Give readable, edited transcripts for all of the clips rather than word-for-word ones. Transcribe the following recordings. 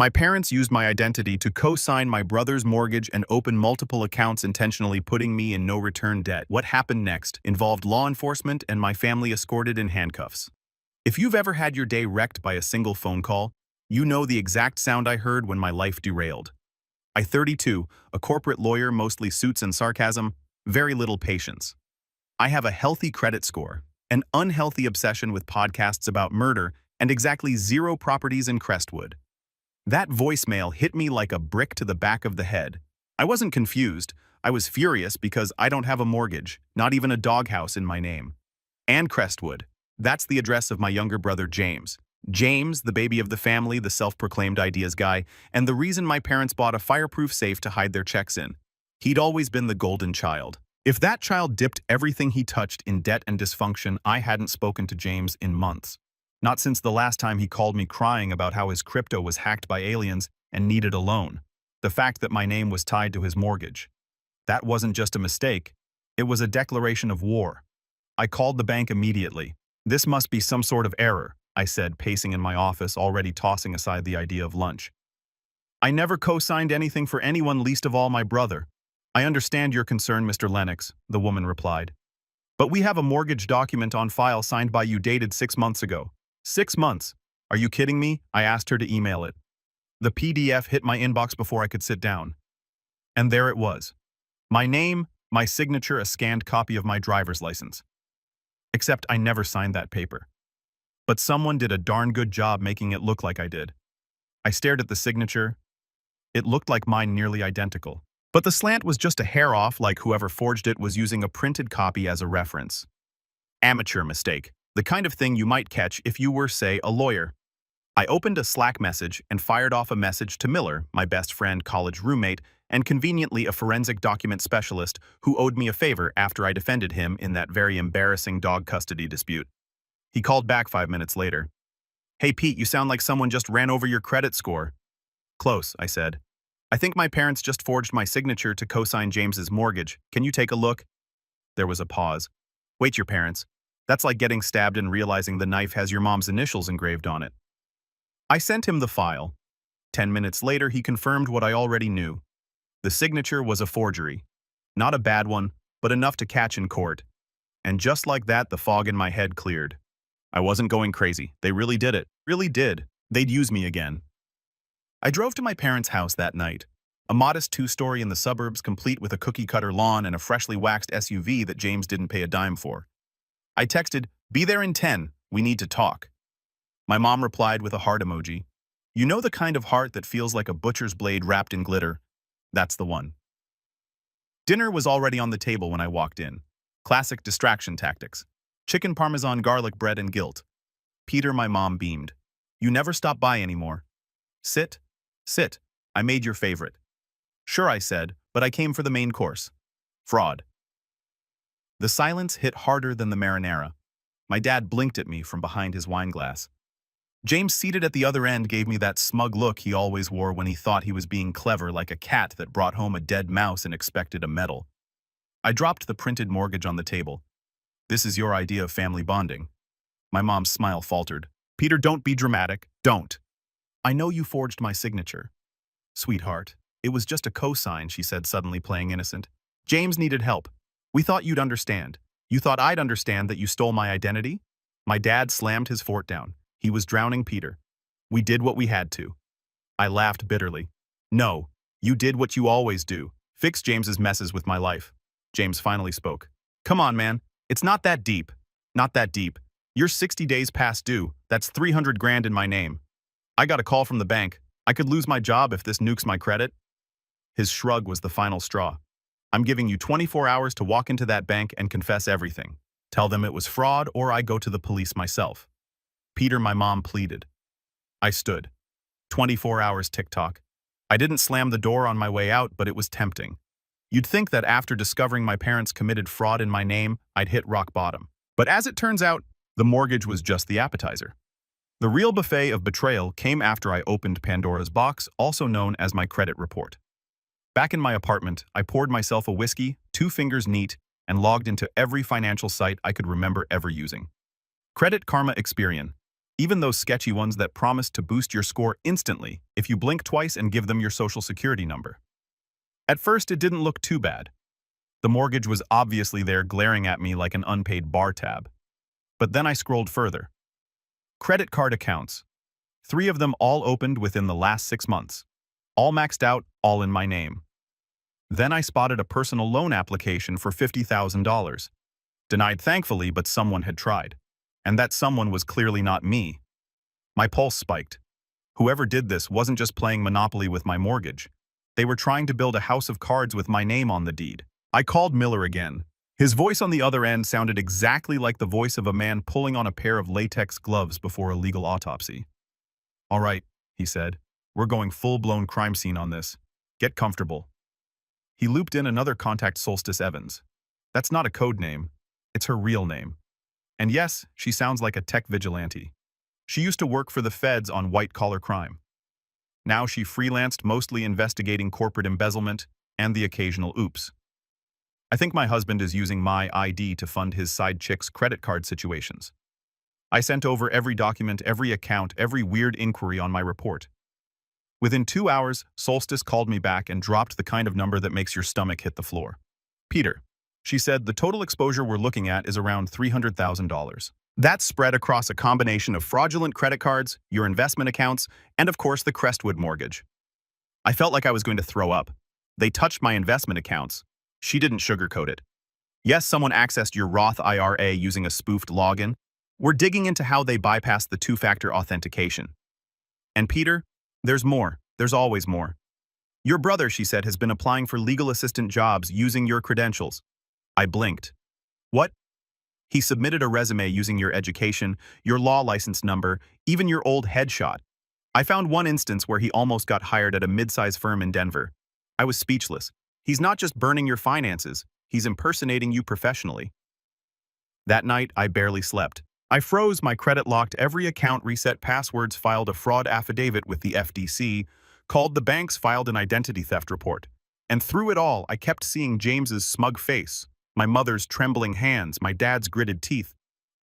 My parents used my identity to co-sign my brother's mortgage and open multiple accounts, intentionally putting me in no-return debt. What happened next involved law enforcement and my family escorted in handcuffs. If you've ever had your day wrecked by a single phone call, you know the exact sound I heard when my life derailed. I 32, a corporate lawyer, mostly suits and sarcasm, very little patience. I have a healthy credit score, an unhealthy obsession with podcasts about murder, and exactly 0 properties in Crestwood. That voicemail hit me like a brick to the back of the head. I wasn't confused. I was furious because I don't have a mortgage, not even a doghouse in my name. And Crestwood. That's the address of my younger brother, James. James, the baby of the family, the self-proclaimed ideas guy, and the reason my parents bought a fireproof safe to hide their checks in. He'd always been the golden child. If that child dipped everything he touched in debt and dysfunction, I hadn't spoken to James in months. Not since the last time he called me crying about how his crypto was hacked by aliens and needed a loan. The fact that my name was tied to his mortgage. That wasn't just a mistake. It was a declaration of war. I called the bank immediately. "This must be some sort of error," I said, pacing in my office, already tossing aside the idea of lunch. "I never co-signed anything for anyone, least of all my brother." "I understand your concern, Mr. Lennox," the woman replied. "But we have a mortgage document on file signed by you dated 6 months ago." 6 months? Are you kidding me? I asked her to email it. The PDF hit my inbox before I could sit down. And there it was. My name, my signature, a scanned copy of my driver's license. Except I never signed that paper. But someone did a darn good job making it look like I did. I stared at the signature. It looked like mine, nearly identical. But the slant was just a hair off, like whoever forged it was using a printed copy as a reference. Amateur mistake. The kind of thing you might catch if you were, say, a lawyer. I opened a Slack message and fired off a message to Miller, my best friend, college roommate, and conveniently a forensic document specialist who owed me a favor after I defended him in that very embarrassing dog custody dispute. He called back 5 minutes later. "Hey Pete, you sound like someone just ran over your credit score." "Close," I said. "I think my parents just forged my signature to co-sign James's mortgage. Can you take a look?" There was a pause. "Wait, your parents? That's like getting stabbed and realizing the knife has your mom's initials engraved on it." I sent him the file. 10 minutes later, he confirmed what I already knew. The signature was a forgery. Not a bad one, but enough to catch in court. And just like that, the fog in my head cleared. I wasn't going crazy. They really did it. Really did. They'd use me again. I drove to my parents' house that night. A modest 2-story in the suburbs, complete with a cookie-cutter lawn and a freshly waxed SUV that James didn't pay a dime for. I texted, "Be there in 10, we need to talk." My mom replied with a heart emoji. You know the kind of heart that feels like a butcher's blade wrapped in glitter? That's the one. Dinner was already on the table when I walked in. Classic distraction tactics. Chicken parmesan, garlic bread, and guilt. "Peter," my mom beamed. "You never stop by anymore." "Sit. Sit. I made your favorite." "Sure," I said, "but I came for the main course." Fraud. The silence hit harder than the marinara. My dad blinked at me from behind his wine glass. James, seated at the other end, gave me that smug look he always wore when he thought he was being clever, like a cat that brought home a dead mouse and expected a medal. I dropped the printed mortgage on the table. "This is your idea of family bonding." My mom's smile faltered. "Peter, don't be dramatic. Don't." "I know you forged my signature." "Sweetheart, it was just a cosign," she said, suddenly playing innocent. "James needed help. We thought you'd understand. You thought I'd understand that you stole my identity?" My dad slammed his fork down. He was drowning Peter. "We did what we had to." I laughed bitterly. "No, you did what you always do. Fix James's messes with my life." James finally spoke. "Come on, man. It's not that deep. Not that deep. You're 60 days past due. That's 300 grand in my name. I got a call from the bank. I could lose my job if this nukes my credit." His shrug was the final straw. "I'm giving you 24 hours to walk into that bank and confess everything. Tell them it was fraud or I go to the police myself." "Peter," my mom pleaded. I stood. 24 hours tick-tock. I didn't slam the door on my way out, but it was tempting. You'd think that after discovering my parents committed fraud in my name, I'd hit rock bottom. But as it turns out, the mortgage was just the appetizer. The real buffet of betrayal came after I opened Pandora's box, also known as my credit report. Back in my apartment, I poured myself a whiskey, 2 fingers neat, and logged into every financial site I could remember ever using. Credit Karma, Experian, Even those sketchy ones that promise to boost your score instantly if you blink twice and give them your social security number. At first, it didn't look too bad. The mortgage was obviously there glaring at me like an unpaid bar tab. But then I scrolled further. Credit card accounts. 3 of them all opened within the last 6 months. All maxed out, all in my name. Then I spotted a personal loan application for $50,000. Denied thankfully, but someone had tried. And that someone was clearly not me. My pulse spiked. Whoever did this wasn't just playing Monopoly with my mortgage. They were trying to build a house of cards with my name on the deed. I called Miller again. His voice on the other end sounded exactly like the voice of a man pulling on a pair of latex gloves before a legal autopsy. "All right," he said. "We're going full-blown crime scene on this. Get comfortable." He looped in another contact, Solstice Evans. That's not a code name. It's her real name. And yes, she sounds like a tech vigilante. She used to work for the feds on white-collar crime. Now she freelanced, mostly investigating corporate embezzlement and the occasional oops. I think my husband is using my ID to fund his side chick's credit card situations. I sent over every document, every account, every weird inquiry on my report. Within 2 hours, Solstice called me back and dropped the kind of number that makes your stomach hit the floor. "Peter," she said, "the total exposure we're looking at is around $300,000. That's spread across a combination of fraudulent credit cards, your investment accounts, and of course the Crestwood mortgage." I felt like I was going to throw up. They touched my investment accounts. She didn't sugarcoat it. Yes, someone accessed your Roth IRA using a spoofed login. We're digging into how they bypassed the two-factor authentication. And Peter, there's more. There's always more. Your brother, she said, has been applying for legal assistant jobs using your credentials. I blinked. What? He submitted a resume using your education, your law license number, even your old headshot. I found one instance where he almost got hired at a mid-size firm in Denver. I was speechless. He's not just burning your finances, he's impersonating you professionally. That night, I barely slept. I froze, my credit locked every account, reset passwords, filed a fraud affidavit with the FDC, called the banks, filed an identity theft report. And through it all, I kept seeing James's smug face, my mother's trembling hands, my dad's gritted teeth.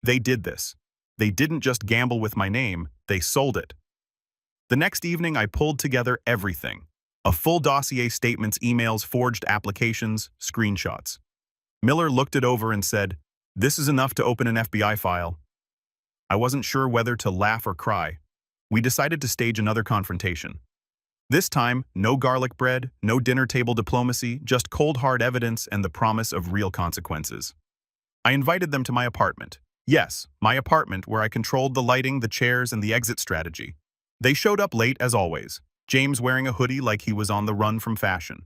They did this. They didn't just gamble with my name, they sold it. The next evening, I pulled together everything. A full dossier, statements, emails, forged applications, screenshots. Miller looked it over and said, "This is enough to open an FBI file." I wasn't sure whether to laugh or cry. We decided to stage another confrontation. This time, no garlic bread, no dinner table diplomacy, just cold hard evidence and the promise of real consequences. I invited them to my apartment. Yes, my apartment where I controlled the lighting, the chairs, and the exit strategy. They showed up late as always, James wearing a hoodie like he was on the run from fashion.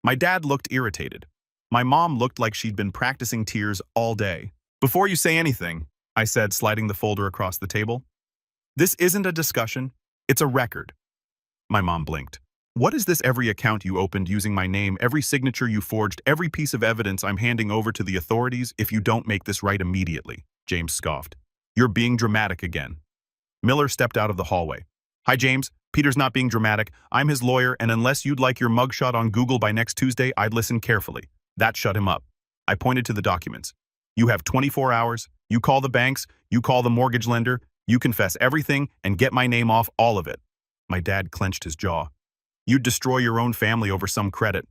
My dad looked irritated. My mom looked like she'd been practicing tears all day. "Before you say anything," I said, sliding the folder across the table, "this isn't a discussion, it's a record." My mom blinked. "What is this every account you opened using my name, every signature you forged, every piece of evidence I'm handing over to the authorities if you don't make this right immediately?" James scoffed. "You're being dramatic again." Miller stepped out of the hallway. "Hi, James. Peter's not being dramatic. I'm his lawyer, and unless you'd like your mugshot on Google by next Tuesday, I'd listen carefully." That shut him up. I pointed to the documents. "You have 24 hours. You call the banks. You call the mortgage lender. You confess everything and get my name off all of it." My dad clenched his jaw. "You'd destroy your own family over some credit."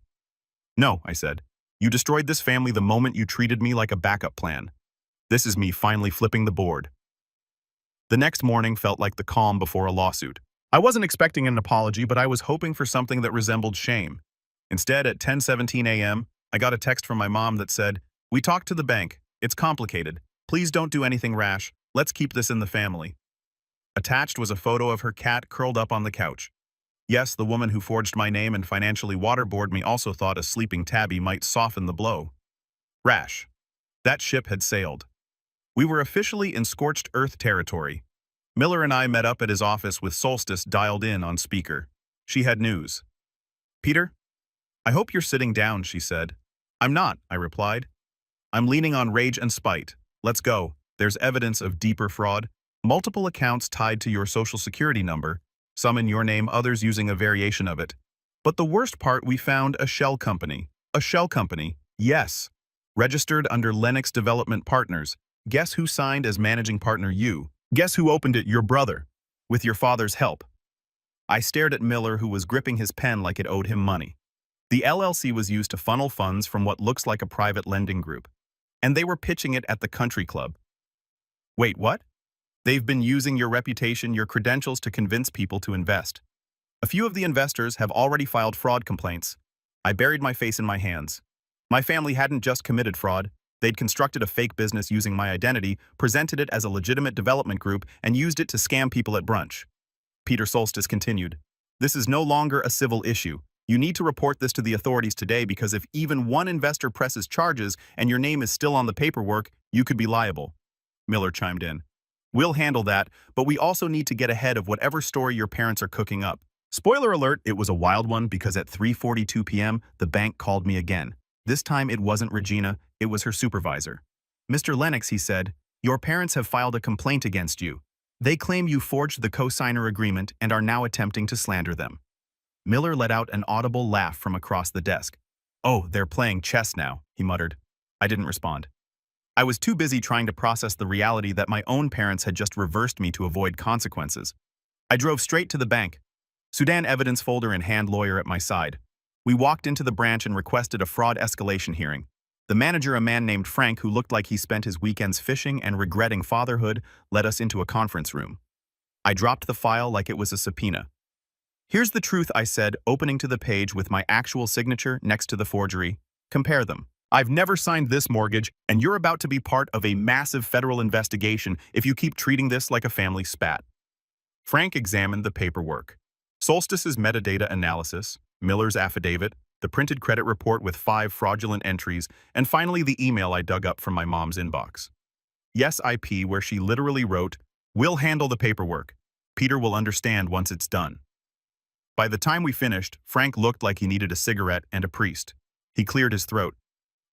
"No," I said. "You destroyed this family the moment you treated me like a backup plan." This is me finally flipping the board. The next morning felt like the calm before a lawsuit. I wasn't expecting an apology, but I was hoping for something that resembled shame. Instead, at 10:17 a.m., I got a text from my mom that said, "We talked to the bank. It's complicated. Please don't do anything rash. Let's keep this in the family." Attached was a photo of her cat curled up on the couch. Yes, the woman who forged my name and financially waterboarded me also thought a sleeping tabby might soften the blow. Rash. That ship had sailed. We were officially in scorched earth territory. Miller and I met up at his office with Solstice dialed in on speaker. She had news. "Peter, I hope you're sitting down," she said. "I'm not," I replied. "I'm leaning on rage and spite. Let's go. There's evidence of deeper fraud. Multiple accounts tied to your social security number, some in your name, others using a variation of it. But the worst part, we found a shell company. A shell company, yes. Registered under Lennox Development Partners. Guess who signed as managing partner? You. Guess who opened it? Your brother. With your father's help. I stared at Miller, who was gripping his pen like it owed him money. The LLC was used to funnel funds from what looks like a private lending group, and they were pitching it at the country club. Wait, what? They've been using your reputation, your credentials to convince people to invest. A few of the investors have already filed fraud complaints. I buried my face in my hands. My family hadn't just committed fraud. They'd constructed a fake business using my identity, presented it as a legitimate development group, and used it to scam people at brunch. Peter Solstice continued. This is no longer a civil issue. You need to report this to the authorities today because if even one investor presses charges and your name is still on the paperwork, you could be liable. Miller chimed in. We'll handle that, but we also need to get ahead of whatever story your parents are cooking up. Spoiler alert, it was a wild one because at 3:42 p.m., the bank called me again. This time it wasn't Regina, it was her supervisor. Mr. Lennox, he said, your parents have filed a complaint against you. They claim you forged the co-signer agreement and are now attempting to slander them. Miller let out an audible laugh from across the desk. Oh, they're playing chess now, he muttered. I didn't respond. I was too busy trying to process the reality that my own parents had just reversed me to avoid consequences. I drove straight to the bank. Sudan evidence folder in hand, lawyer at my side. We walked into the branch and requested a fraud escalation hearing. The manager, a man named Frank who looked like he spent his weekends fishing and regretting fatherhood, led us into a conference room. I dropped the file like it was a subpoena. Here's the truth, I said, opening to the page with my actual signature next to the forgery. Compare them. I've never signed this mortgage, and you're about to be part of a massive federal investigation if you keep treating this like a family spat. Frank examined the paperwork. Solstice's metadata analysis, Miller's affidavit, the printed credit report with 5 fraudulent entries, and finally the email I dug up from my mom's inbox. Yes, IP, where she literally wrote, "We'll handle the paperwork. Peter will understand once it's done." By the time we finished, Frank looked like he needed a cigarette and a priest. He cleared his throat.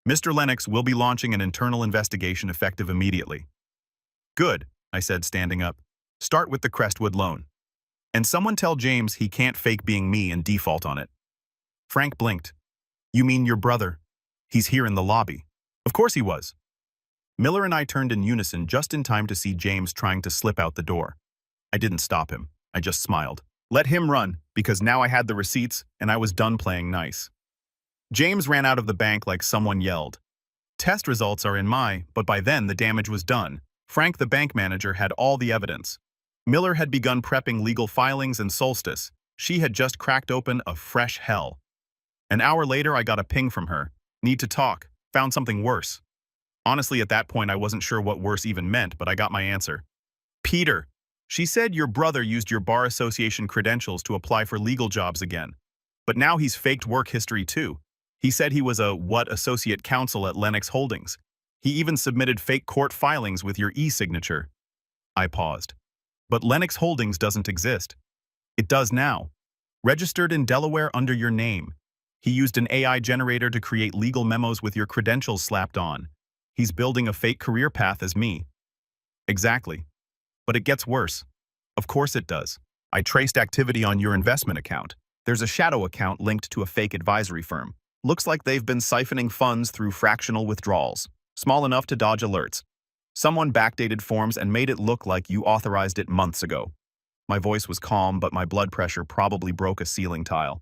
Mr. Lennox will be launching an internal investigation effective immediately. Good, I said, standing up. Start with the Crestwood loan. And someone tell James he can't fake being me and default on it. Frank blinked. You mean your brother? He's here in the lobby. Of course he was. Miller and I turned in unison just in time to see James trying to slip out the door. I didn't stop him. I just smiled. Let him run, because now I had the receipts and I was done playing nice. James ran out of the bank like someone yelled. Test results are in but by then the damage was done. Frank, the bank manager, had all the evidence. Miller had begun prepping legal filings, and Solstice, she had just cracked open a fresh hell. An hour later, I got a ping from her. Need to talk. Found something worse. Honestly, at that point, I wasn't sure what worse even meant, but I got my answer. Peter. She said your brother used your bar association credentials to apply for legal jobs again. But now he's faked work history too. He said he was a associate counsel at Lennox Holdings. He even submitted fake court filings with your e-signature. I paused. But Lennox Holdings doesn't exist. It does now. Registered in Delaware under your name. He used an AI generator to create legal memos with your credentials slapped on. He's building a fake career path as me. Exactly. But it gets worse. Of course it does. I traced activity on your investment account. There's a shadow account linked to a fake advisory firm. Looks like they've been siphoning funds through fractional withdrawals, small enough to dodge alerts. Someone backdated forms and made it look like you authorized it months ago. My voice was calm, but my blood pressure probably broke a ceiling tile.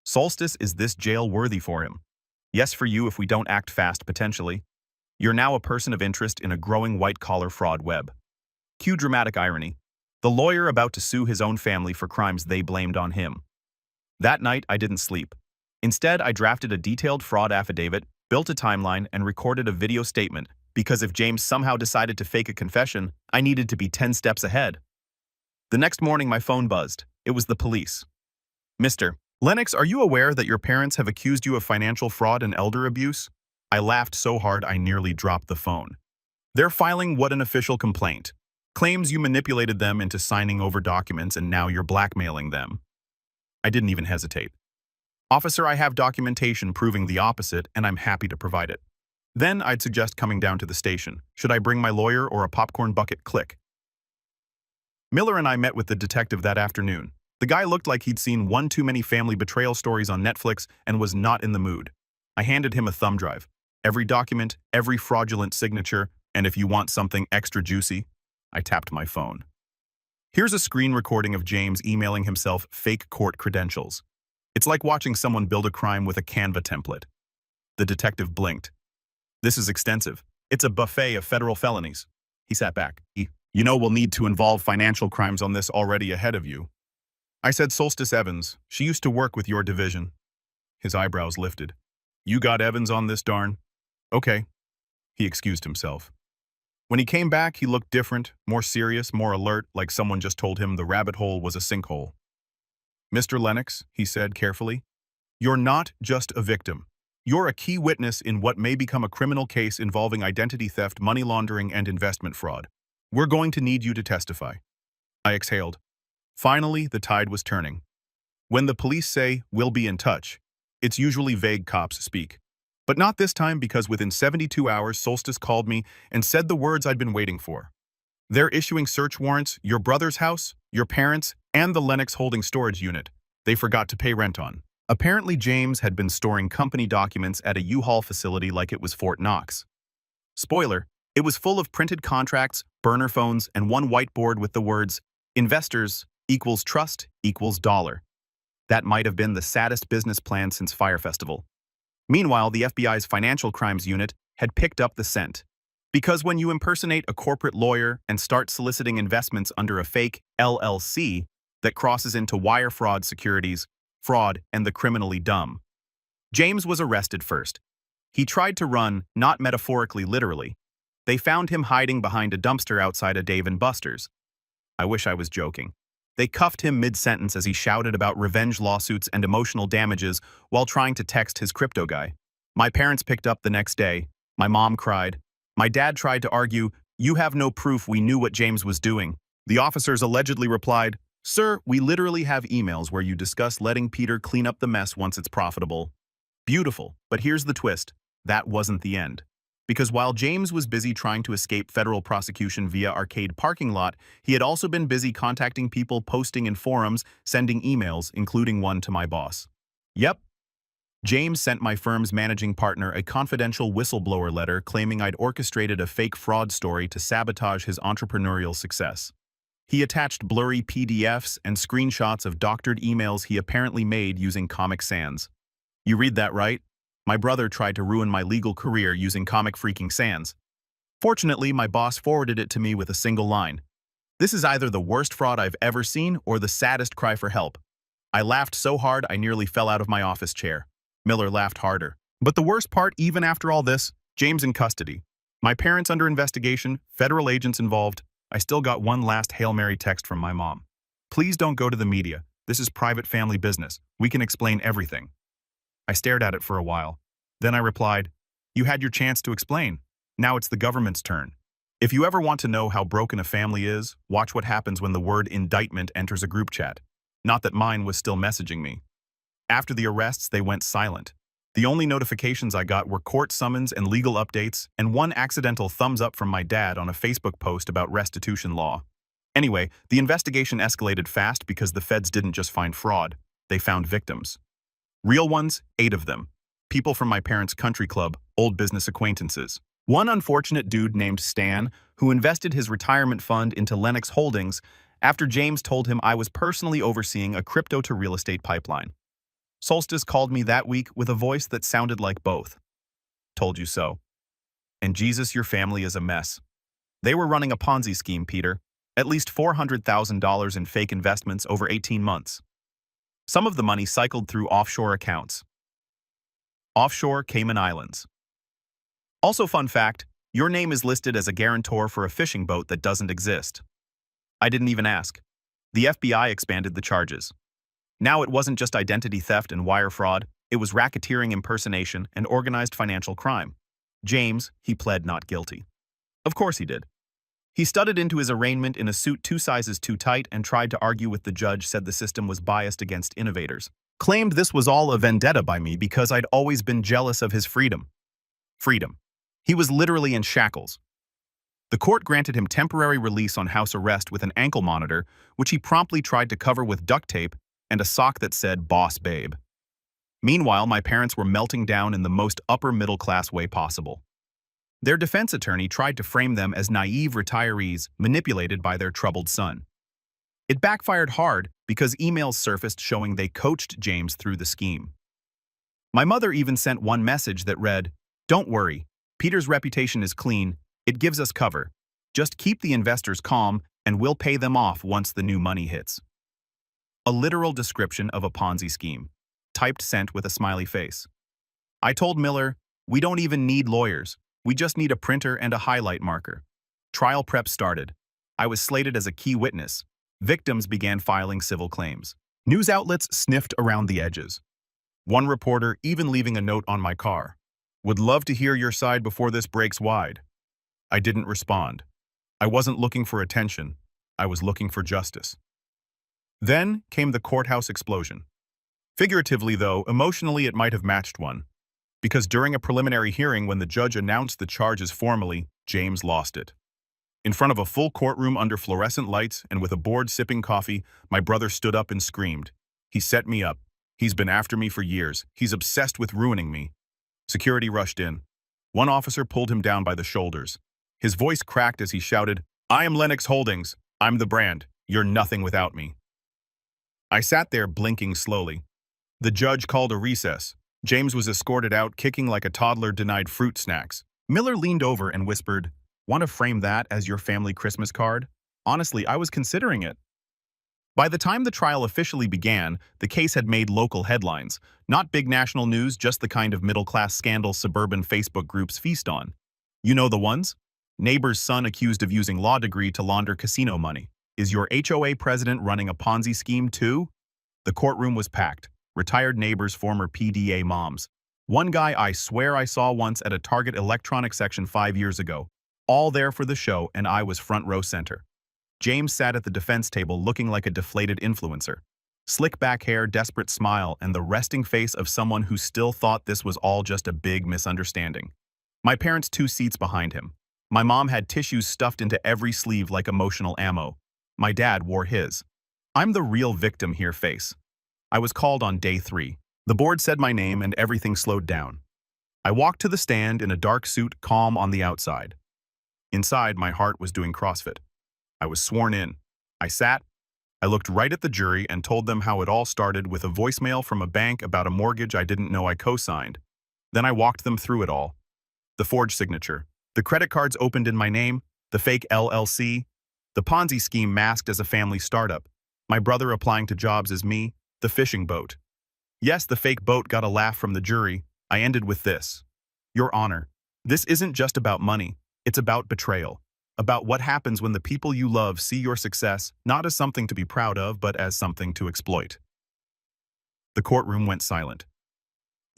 Solstice, is this jail worthy for him? Yes, for you if we don't act fast, potentially. You're now a person of interest in a growing white-collar fraud web. Cue dramatic irony. The lawyer about to sue his own family for crimes they blamed on him. That night, I didn't sleep. Instead, I drafted a detailed fraud affidavit, built a timeline, and recorded a video statement, because if James somehow decided to fake a confession, I needed to be 10 steps ahead. The next morning, my phone buzzed. It was the police. Mr. Lennox, are you aware that your parents have accused you of financial fraud and elder abuse? I laughed so hard I nearly dropped the phone. They're filing what an official complaint. Claims you manipulated them into signing over documents and now you're blackmailing them. I didn't even hesitate. Officer, I have documentation proving the opposite, and I'm happy to provide it. Then I'd suggest coming down to the station. Should I bring my lawyer or a popcorn bucket? Click. Miller and I met with the detective that afternoon. The guy looked like he'd seen one too many family betrayal stories on Netflix and was not in the mood. I handed him a thumb drive. Every document, every fraudulent signature, and if you want something extra juicy, I tapped my phone. Here's a screen recording of James emailing himself fake court credentials. It's like watching someone build a crime with a Canva template. The detective blinked. This is extensive. It's a buffet of federal felonies. He sat back. You know we'll need to involve financial crimes on this already ahead of you. I said Solstice Evans. She used to work with your division. His eyebrows lifted. You got Evans on this, darn? Okay. He excused himself. When he came back, he looked different, more serious, more alert, like someone just told him the rabbit hole was a sinkhole. Mr. Lennox, he said carefully, you're not just a victim. You're a key witness in what may become a criminal case involving identity theft, money laundering, and investment fraud. We're going to need you to testify. I exhaled. Finally, the tide was turning. When the police say, we'll be in touch, it's usually vague cops speak. But not this time, because within 72 hours, Solstice called me and said the words I'd been waiting for. They're issuing search warrants, your brother's house, your parents, and the Lennox Holding storage unit they forgot to pay rent on. Apparently, James had been storing company documents at a U-Haul facility like it was Fort Knox. Spoiler, it was full of printed contracts, burner phones, and one whiteboard with the words, investors equals trust equals dollar. That might have been the saddest business plan since Fire Festival. Meanwhile, the FBI's Financial Crimes Unit had picked up the scent. Because when you impersonate a corporate lawyer and start soliciting investments under a fake LLC that crosses into wire fraud, securities, fraud, and the criminally dumb. James was arrested first. He tried to run, not metaphorically, literally. They found him hiding behind a dumpster outside a Dave & Buster's. I wish I was joking. They cuffed him mid-sentence as he shouted about revenge lawsuits and emotional damages while trying to text his crypto guy. My parents picked up the next day. My mom cried. My dad tried to argue, you have no proof we knew what James was doing. The officers allegedly replied, sir, we literally have emails where you discuss letting Peter clean up the mess once it's profitable. Beautiful, but here's the twist. That wasn't the end. Because while James was busy trying to escape federal prosecution via arcade parking lot, he had also been busy contacting people, posting in forums, sending emails, including one to my boss. Yep. James sent my firm's managing partner a confidential whistleblower letter claiming I'd orchestrated a fake fraud story to sabotage his entrepreneurial success. He attached blurry PDFs and screenshots of doctored emails he apparently made using Comic Sans. You read that right? My brother tried to ruin my legal career using Comic Freaking Sans. Fortunately, my boss forwarded it to me with a single line. This is either the worst fraud I've ever seen or the saddest cry for help. I laughed so hard I nearly fell out of my office chair. Miller laughed harder. But the worst part, even after all this, James in custody. My parents under investigation, federal agents involved. I still got one last Hail Mary text from my mom. Please don't go to the media. This is private family business. We can explain everything. I stared at it for a while. Then I replied, you had your chance to explain. Now it's the government's turn. If you ever want to know how broken a family is, watch what happens when the word indictment enters a group chat. Not that mine was still messaging me. After the arrests, they went silent. The only notifications I got were court summons and legal updates, and one accidental thumbs up from my dad on a Facebook post about restitution law. Anyway, the investigation escalated fast because the feds didn't just find fraud, they found victims. Real ones, 8 of them. People from my parents' country club, old business acquaintances. One unfortunate dude named Stan, who invested his retirement fund into Lennox Holdings after James told him I was personally overseeing a crypto-to-real estate pipeline. Solstice called me that week with a voice that sounded like both. Told you so. And Jesus, your family is a mess. They were running a Ponzi scheme, Peter. At least $400,000 in fake investments over 18 months. Some of the money cycled through offshore accounts. Offshore Cayman Islands. Also, fun fact, your name is listed as a guarantor for a fishing boat that doesn't exist. I didn't even ask. The FBI expanded the charges. Now it wasn't just identity theft and wire fraud, it was racketeering, impersonation, and organized financial crime. James, he pled not guilty. Of course he did. He studded into his arraignment in a suit 2 sizes too tight and tried to argue with the judge, said the system was biased against innovators. Claimed this was all a vendetta by me because I'd always been jealous of his freedom. Freedom. He was literally in shackles. The court granted him temporary release on house arrest with an ankle monitor, which he promptly tried to cover with duct tape and a sock that said "Boss Babe." Meanwhile, my parents were melting down in the most upper-middle-class way possible. Their defense attorney tried to frame them as naive retirees manipulated by their troubled son. It backfired hard because emails surfaced showing they coached James through the scheme. My mother even sent one message that read, "Don't worry, Peter's reputation is clean, it gives us cover. Just keep the investors calm and we'll pay them off once the new money hits." A literal description of a Ponzi scheme, typed sent with a smiley face. I told Miller, "We don't even need lawyers, we just need a printer and a highlight marker." Trial prep started. I was slated as a key witness. Victims began filing civil claims. News outlets sniffed around the edges. One reporter even leaving a note on my car. "Would love to hear your side before this breaks wide." I didn't respond. I wasn't looking for attention. I was looking for justice. Then came the courthouse explosion. Figuratively, though, emotionally it might have matched one. Because during a preliminary hearing when the judge announced the charges formally, James lost it. In front of a full courtroom under fluorescent lights and with a board sipping coffee, my brother stood up and screamed. "He set me up. He's been after me for years. He's obsessed with ruining me." Security rushed in. One officer pulled him down by the shoulders. His voice cracked as he shouted, "I am Lennox Holdings. I'm the brand. You're nothing without me." I sat there blinking slowly. The judge called a recess. James was escorted out, kicking like a toddler denied fruit snacks. Miller leaned over and whispered, "Want to frame that as your family Christmas card?" Honestly, I was considering it. By the time the trial officially began, the case had made local headlines. Not big national news, just the kind of middle-class scandal suburban Facebook groups feast on. You know the ones? Neighbor's son accused of using law degree to launder casino money. Is your HOA president running a Ponzi scheme too? The courtroom was packed. Retired neighbors, former PDA moms. One guy I swear I saw once at a Target electronics section 5 years ago. All there for the show, and I was front row center. James sat at the defense table looking like a deflated influencer. Slick back hair, desperate smile, and the resting face of someone who still thought this was all just a big misunderstanding. My parents 2 seats behind him. My mom had tissues stuffed into every sleeve like emotional ammo. My dad wore his. "I'm the real victim here" face. I was called on day 3. The board said my name and everything slowed down. I walked to the stand in a dark suit, calm on the outside. Inside, my heart was doing CrossFit. I was sworn in. I sat. I looked right at the jury and told them how it all started with a voicemail from a bank about a mortgage I didn't know I co-signed. Then I walked them through it all. The forged signature. The credit cards opened in my name. The fake LLC. The Ponzi scheme masked as a family startup. My brother applying to jobs as me. The fishing boat. Yes, the fake boat got a laugh from the jury. I ended with this. "Your Honor, this isn't just about money. It's about betrayal. About what happens when the people you love see your success not as something to be proud of, but as something to exploit." The courtroom went silent.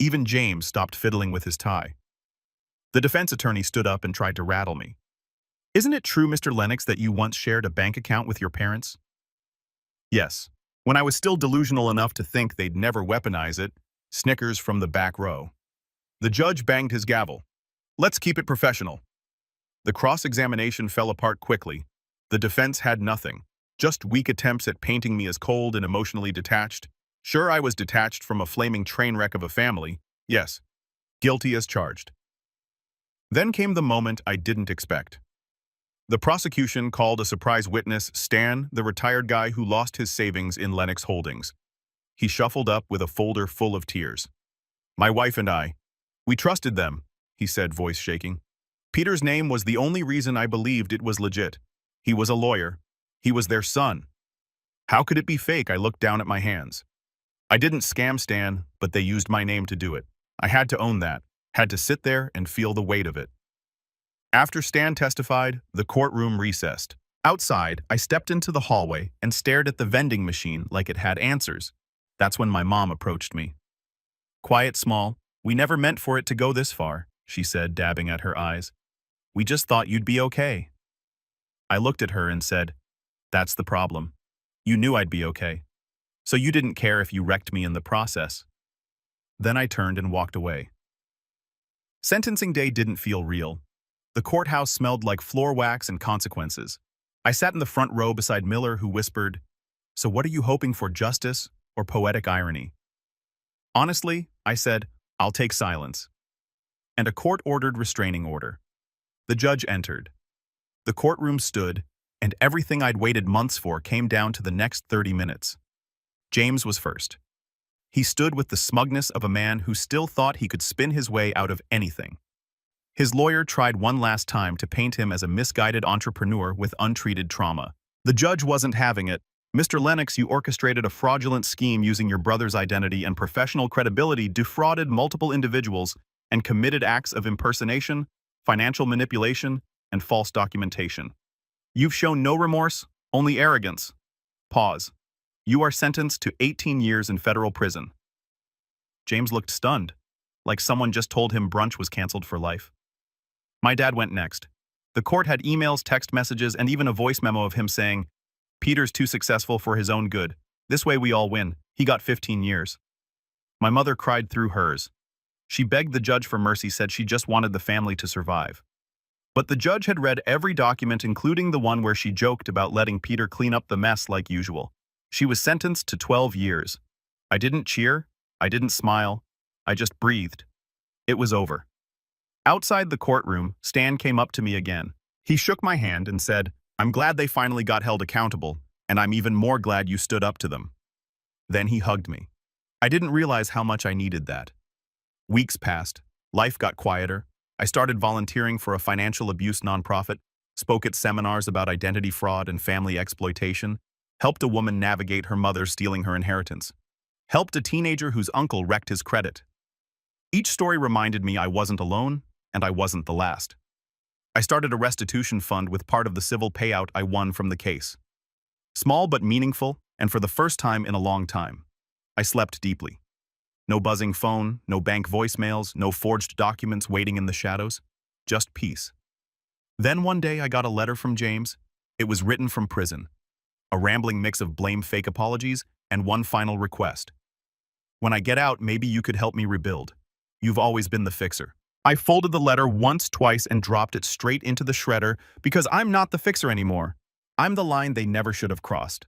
Even James stopped fiddling with his tie. The defense attorney stood up and tried to rattle me. "Isn't it true, Mr. Lennox, that you once shared a bank account with your parents?" Yes. When I was still delusional enough to think they'd never weaponize it. Snickers from the back row. The judge banged his gavel. "Let's keep it professional." The cross-examination fell apart quickly. The defense had nothing. Just weak attempts at painting me as cold and emotionally detached. Sure, I was detached from a flaming train wreck of a family. Yes. Guilty as charged. Then came the moment I didn't expect. The prosecution called a surprise witness, Stan, the retired guy who lost his savings in Lennox Holdings. He shuffled up with a folder full of tears. "My wife and I, we trusted them," he said, voice shaking. "Peter's name was the only reason I believed it was legit. He was a lawyer. He was their son. How could it be fake?" I looked down at my hands. I didn't scam Stan, but they used my name to do it. I had to own that, had to sit there and feel the weight of it. After Stan testified, the courtroom recessed. Outside, I stepped into the hallway and stared at the vending machine like it had answers. That's when my mom approached me. "Quiet, Small. We never meant for it to go this far," she said, dabbing at her eyes. "We just thought you'd be okay." I looked at her and said, "That's the problem. You knew I'd be okay. So you didn't care if you wrecked me in the process." Then I turned and walked away. Sentencing day didn't feel real. The courthouse smelled like floor wax and consequences. I sat in the front row beside Miller, who whispered, "So what are you hoping for, justice or poetic irony?" Honestly, I said, "I'll take silence." And a court-ordered restraining order. The judge entered. The courtroom stood, and everything I'd waited months for came down to the next 30 minutes. James was first. He stood with the smugness of a man who still thought he could spin his way out of anything. His lawyer tried one last time to paint him as a misguided entrepreneur with untreated trauma. The judge wasn't having it. "Mr. Lennox, you orchestrated a fraudulent scheme using your brother's identity and professional credibility, defrauded multiple individuals, and committed acts of impersonation, financial manipulation, and false documentation. You've shown no remorse, only arrogance. Pause. You are sentenced to 18 years in federal prison." James looked stunned, like someone just told him brunch was canceled for life. My dad went next. The court had emails, text messages, and even a voice memo of him saying, "Peter's too successful for his own good. This way we all win. He got 15 years. My mother cried through hers. She begged the judge for mercy, said she just wanted the family to survive. But the judge had read every document, including the one where she joked about letting Peter clean up the mess like usual. She was sentenced to 12 years. I didn't cheer. I didn't smile. I just breathed. It was over. Outside the courtroom, Stan came up to me again. He shook my hand and said, "I'm glad they finally got held accountable, and I'm even more glad you stood up to them." Then he hugged me. I didn't realize how much I needed that. Weeks passed. Life got quieter. I started volunteering for a financial abuse nonprofit, spoke at seminars about identity fraud and family exploitation, helped a woman navigate her mother stealing her inheritance, helped a teenager whose uncle wrecked his credit. Each story reminded me I wasn't alone, and I wasn't the last. I started a restitution fund with part of the civil payout I won from the case. Small but meaningful, and for the first time in a long time. I slept deeply. No buzzing phone, no bank voicemails, no forged documents waiting in the shadows. Just peace. Then one day I got a letter from James. It was written from prison. A rambling mix of blame-fake apologies and one final request. "When I get out, maybe you could help me rebuild. You've always been the fixer." I folded the letter once, twice, and dropped it straight into the shredder because I'm not the fixer anymore. I'm the line they never should have crossed.